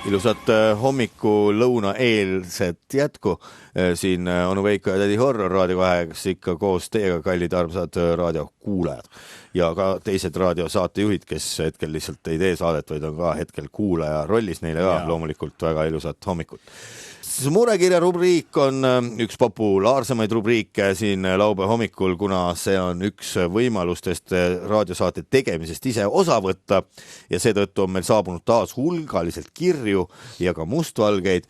Ilusat hommiku lõuna eelset jätku. Siin Onu Veiko ja Tädi Horror Raadio 2 ikka koos teiega, kallid armsad raadiokuulajad. Ja ka teised raadiosaatejuhid, kes hetkel lihtsalt ei tee saadet, vaid on ka hetkel kuulaja rollis, neile ka loomulikult väga ilusat hommikut. Murekirja rubriik on üks populaarsemaid rubriike siin laupäeva hommikul, kuna see on üks võimalustest raadiosaate tegemisest ise osa võtta ja seetõttu on meil saabunud taas hulgaliselt kirju ja ka mustvalgeid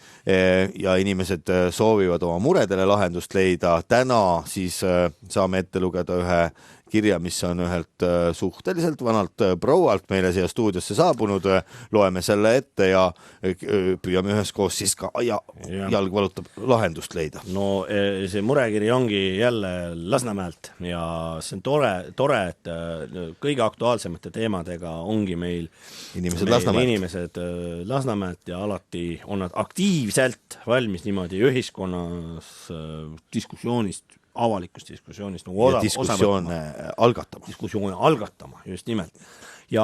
ja inimesed soovivad oma muredele lahendust leida. Täna siis saame ette lugeda ühe kirja, mis on ühelt suhteliselt vanalt proualt meile siia stuudiosse saabunud. Loeme selle ette ja püüame üheskoos siis ka jalg valutab lahendust leida. No see murekiri ongi jälle Lasnamäelt ja see on tore, et kõige aktuaalsemate teemadega ongi meil inimesed Lasnamäelt ja alati on nad aktiivselt valmis niimoodi ühiskonnas diskussioonist, avalikus diskussioonist ja diskussioone algatama, just nimelt. Ja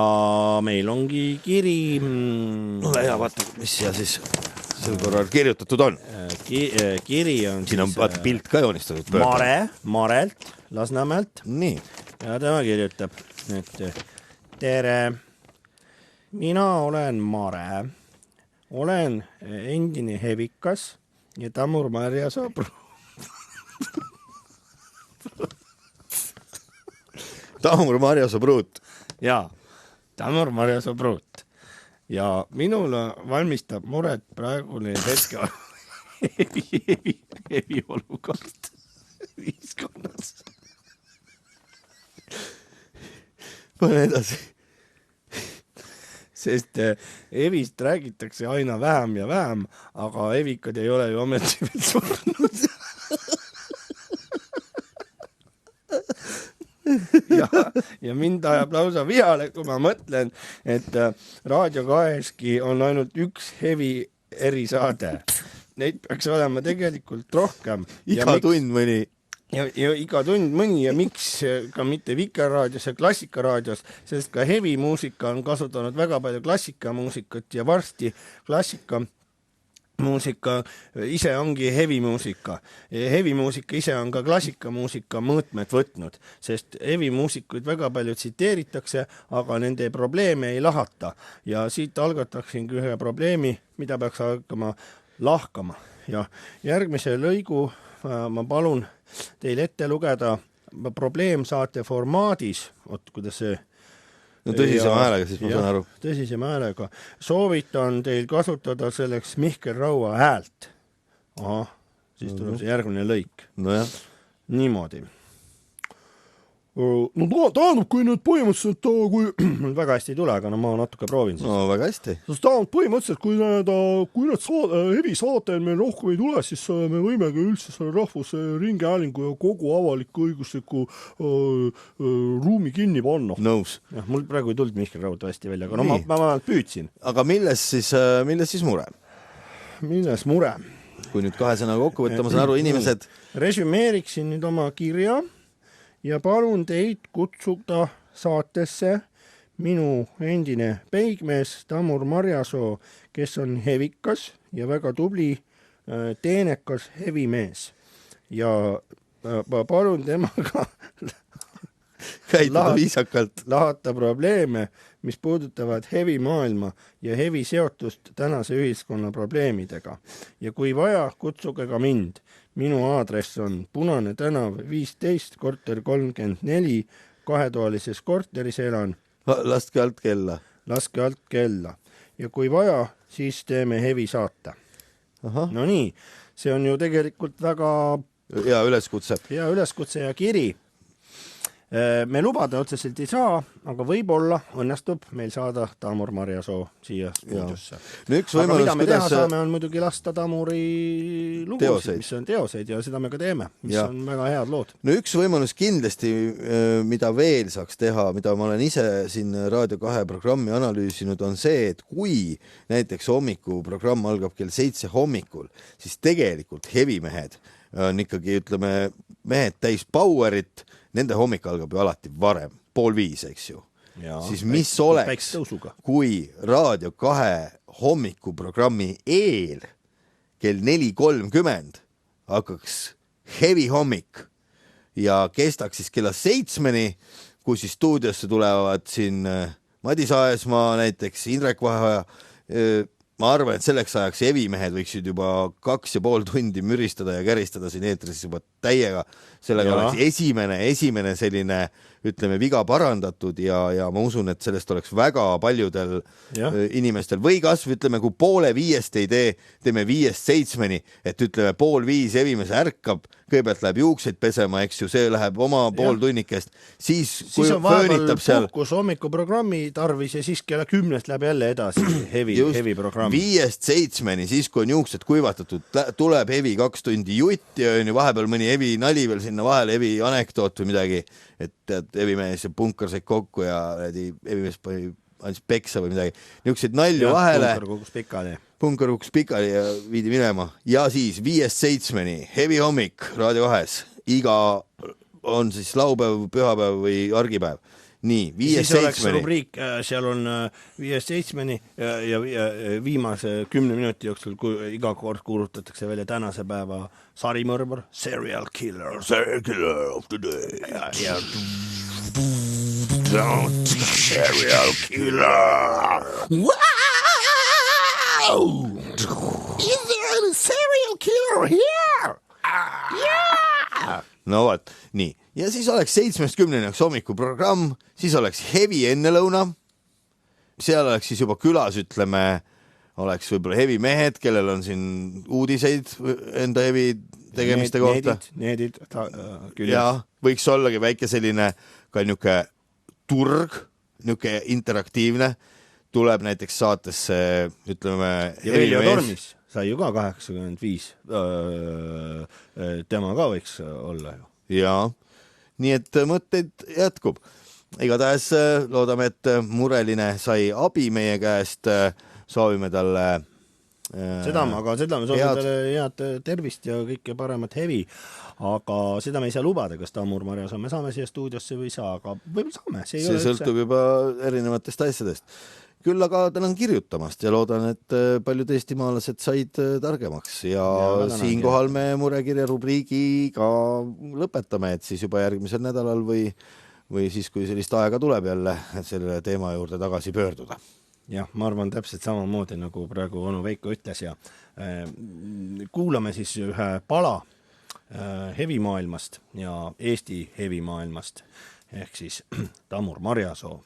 meil ongi kiri... Ole hea, vaata, mis siia siis sel korral kirjutatud on. Kiri on siin on siis pilt ka joonistatud. Marelt, Lasnamäelt. Nii. Ja tema kirjutab, et tere, mina olen Mare, olen endine hevikas ja Tamur Marja sõbru. Tamur Marja sõbrut. Jaa, Tamur Marja sõbrut. Ja minule valmistab muret praegune hetke hevi olukord ühiskonnas. Pane edasi. Sest hevist räägitakse aina vähem ja vähem, aga hevikad ei ole ju ometi veel surnud. ja mind ajab lausa vihale, kui ma mõtlen, et Raadio 2-ski on ainult üks hevi erisaade. Neid peaks olema tegelikult rohkem. Iga tund mõni. Ja iga tund mõni ja miks ka mitte Vikerraadios ja Klassikaraadios, sest ka hevimuusika on kasutanud väga palju klassikamuusikat ja varsti klassikamuusika ise ongi hevimuusika. Hevimuusika ise on ka klassikamuusika mõõtmed võtnud, sest hevimuusikuid väga palju tsiteeritakse, aga nende probleeme ei lahata. Ja siit algataksingi ühe probleemi, mida peaks hakkama lahkama. Ja järgmise lõigu ma palun teil ette lugeda probleemsaate formaadis, kuidas see no tõsisema häälega, siis ma saan aru. Tõsisema häälega. Soovitan teil kasutada selleks Mihkel Raua häält. Aha, siis tuleb see järgmine lõik. No jah. Niimoodi. No tähendab, kui nüüd põhimõtteliselt, kui väga hästi ei tule, aga no ma natuke proovin siis. No väga hästi. Sest tähendab põhimõtteliselt, kui need hevisaatel meil rohkem ei tule, siis me võimegi üldse selle rahvuse ringhäälingu ja kogu avaliku õigusliku ruumi kinni panna. Nõus. Ja, mul praegu ei tulnud Mihkel Raud hästi välja, aga no ma püüdsin. Aga milles siis mure? Milles mure? Kui nüüd kahe sõna kokku võtta, ma saan aru, inimesed... Resümeeriksin nüüd oma kirja ja palun teid kutsuda saatesse minu endine peigmees Tamur Marjasoo, kes on hevikas ja väga tubli teenekas hevimees. Ja palun temaga käituda viisakalt. Lahata probleeme, mis puudutavad hevimaailma ja hevi seotust tänase ühiskonna probleemidega. Ja kui vaja, kutsuge ka mind. Minu aadress on Punane tänav 15, korter 34, kahetoalises korteris elan. Laske alt kella. Laske alt kella. Ja kui vaja, siis teeme hevi saate. Aha. No nii, see on ju tegelikult väga... Hea üleskutse. Hea üleskutse ja kiri. Me lubada otseselt ei saa, aga võib-olla õnnestub meil saada Tamur Marjasoo siia stuudiosse. No aga mida me teha saame, on muidugi lasta Tamuri lugusid, mis on teoseid ja seda me ka teeme, mis on väga head lood. No üks võimalus kindlasti, mida veel saaks teha, mida ma olen ise siin Raadio 2 programmi analüüsinud, on see, et kui näiteks hommikuprogramm algab kell 7 hommikul, siis tegelikult hevimehed on ikkagi, ütleme, mehed täis powerit, nende hommik algab ju alati varem, 4:30, eks ju. siis mis oleks, kui Raadio 2 hommikuprogrammi eel kell 4.30 hakkaks heavy hommik ja kestaks siis kella 7-ni, kui siis stuudiosse tulevad siin Madis Aesmaa näiteks, Indrek Vaheoja. Ma arvan, et selleks ajaks hevimehed võiksid juba 2,5 tundi müristada ja käristada siin eetris juba täiega. Sellega oleks esimene selline, ütleme, viga parandatud ja ma usun, et sellest oleks väga paljudel inimestel või kasv, ütleme, kui 4:30 ei tee, teeme 5-7-ni, et ütleme 4:30 hevimees ärkab, kõigepealt läheb juukseid pesema, eks ju, see läheb oma pool tunnikest, siis kui on vahepeal puhkus hommikuprogrammi tarvis ja siis kella 10 läheb jälle edasi hevi programm. 5-7-ni, siis kui on juuksed kuivatatud, tuleb hevi 2 tundi jutti, on ju vahepeal mõni hevi nali veel sinna vahele, hevi anekdoot või midagi, et tead, hevimees ja punkar said kokku ja hevimees andis peksa või midagi. Niisuguseid nalju vahele. Punkar kukkus pikali ja viidi minema. Ja siis 5-7-ni hevi hommik Raadio 2. Iga on siis laupäev, pühapäev või argipäev. Nii, 5-7-ni. Siis oleks rubriik, seal on 5-7-ni ja viimase 10 minuti jooksul iga kord kuulutatakse välja tänase päeva sarimõrvar, serial killer of the day. Ja serial killer. Is there a serial killer here? Yeah! No vaat, nii. Ja siis oleks 7-10 hommikuprogramm, siis oleks hevi ennelõuna. Seal oleks siis juba külas, ütleme, oleks võib-olla hevi mehed, kellel on siin uudiseid enda hevi tegemiste kohta. Needid küll. Ja võiks ollagi väike selline ka niuke turg, niuke interaktiivne. Tuleb näiteks saatesse, ütleme... Ja Veljo Tormis sai ju ka 85. Tema ka võiks olla ju. Jaa, nii et mõtteid jätkub. Igatahes loodame, et mureline sai abi meie käest. Soovime talle... Seda me soovime talle head tervist ja kõike paremat hevi. Aga seda me ei saa lubada, kas Tamur Marjas me saame siia stuudiosse või ei saa, aga võib-olla saame. See sõltub juba erinevatest asjadest. Küll aga tänan kirjutamast ja loodan, et paljud eestimaalased said targemaks ja siinkohal me murekirja rubriigiga lõpetame, et siis juba järgmisel nädalal või siis, kui sellist aega tuleb jälle selle teema juurde tagasi pöörduda. Jah, ma arvan täpselt samamoodi, nagu praegu onu Veiko ütles ja kuulame siis ühe pala hevimaailmast ja Eesti hevimaailmast ehk siis Tamur Marjasoo